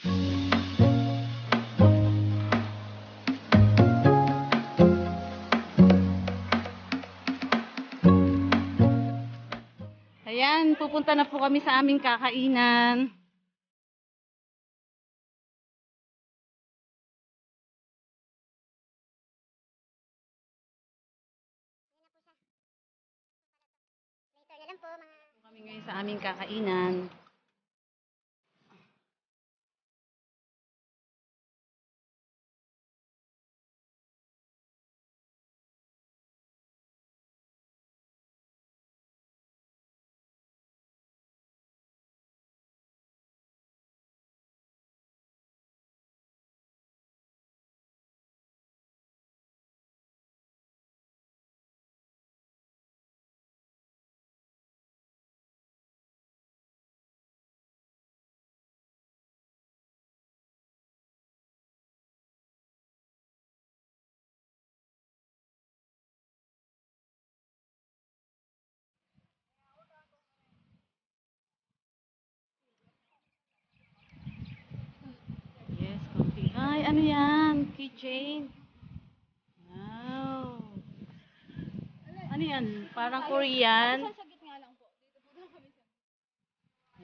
Ayan, pupunta na po kami sa aming kakainan. Kami ngayon sa aming kakainan. Yes, coffee. Ay, ano yan? Keychain. Wow. Ano yan? Parang Korean.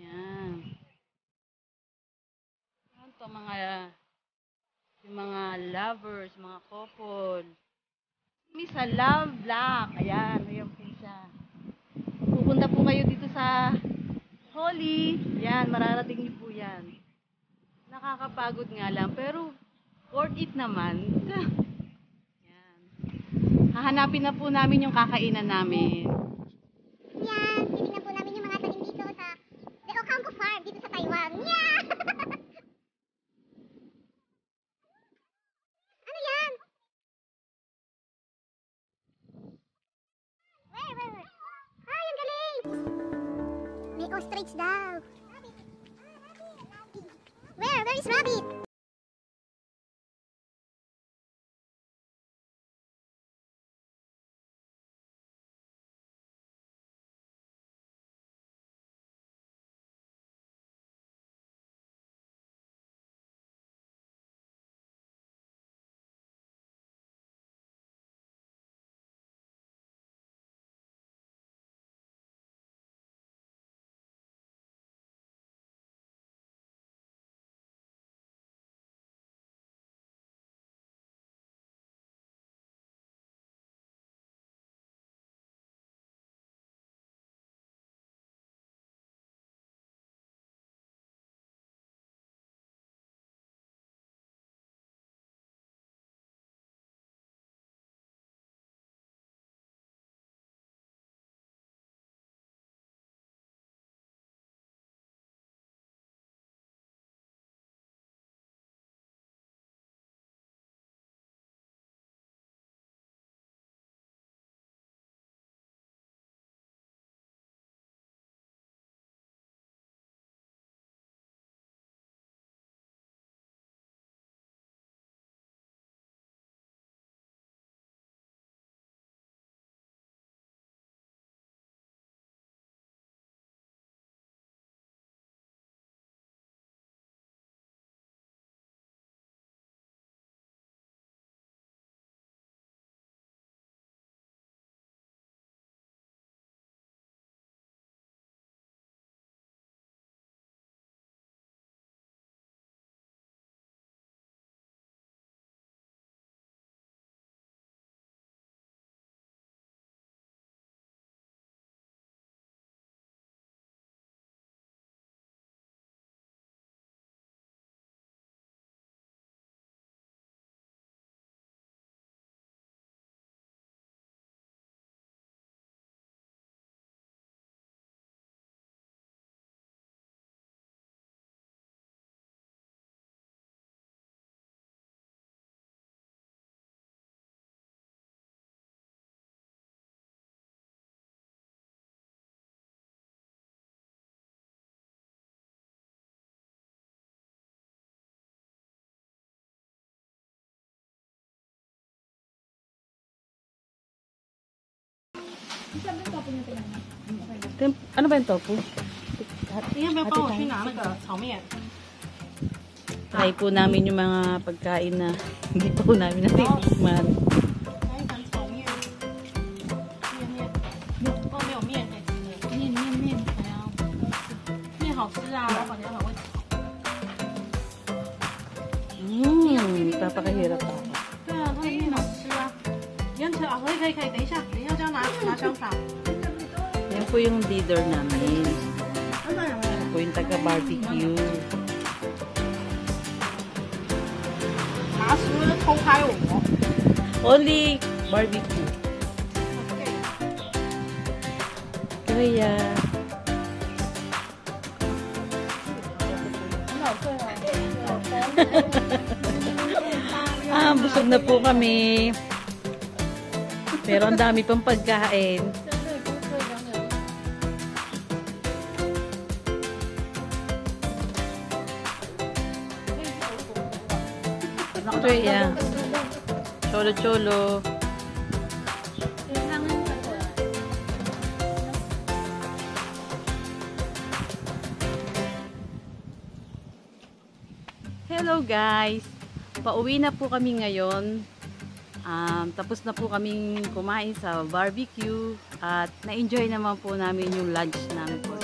Yan. Ano to, yung mga lovers, mga couple. Miss a love black. Ayan, ayan po siya. Pupunta po kayo dito sa Holy. Yan, mararating niyo po yan. Nakakapagod nga lang, pero worth it naman. Yan. Hahanapin na po namin yung kakainan namin. Yan, titignan po namin yung mga tanim dito sa The Ocampo Farm dito sa Taiwan. Yeah! Ano yan? Where? Ay, ang galing! May ostrich daw. Where is rabbit? Ano ba yung tofu? 你要不要帮我去拿那个炒面？ Try po namin yung mga pagkain na hindi pa po namin natitikman. 来一盘炒面，面，哦，没有面可以吃，面，哎呀，面好吃啊，老板娘很会炒。 Papakahirap ako. 对啊，他的面好吃啊。你看吃啊，可以，等一下就要拿香肠。 Yan po yung leader namin. Yan po yung taga-barbecue. 拿食物偷拍我。 Only barbecue. Kaya, busog na po kami. Pero ang dami pang pagkain. Kaya, cholo-cholo. Hello guys! Pauwi na po kami ngayon. Tapos na po kaming kumain sa barbecue at na-enjoy naman po namin yung lunch namin po.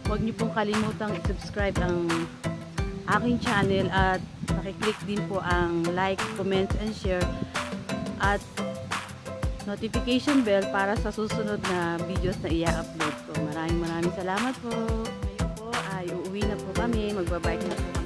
Huwag niyo pong kalimutang i-subscribe ang aking channel at pakiclick din po ang like, comment, and share at notification bell para sa susunod na videos na i-upload ko. Maraming salamat po. Ngayon po ay uuwi na po kami. Magbabike na po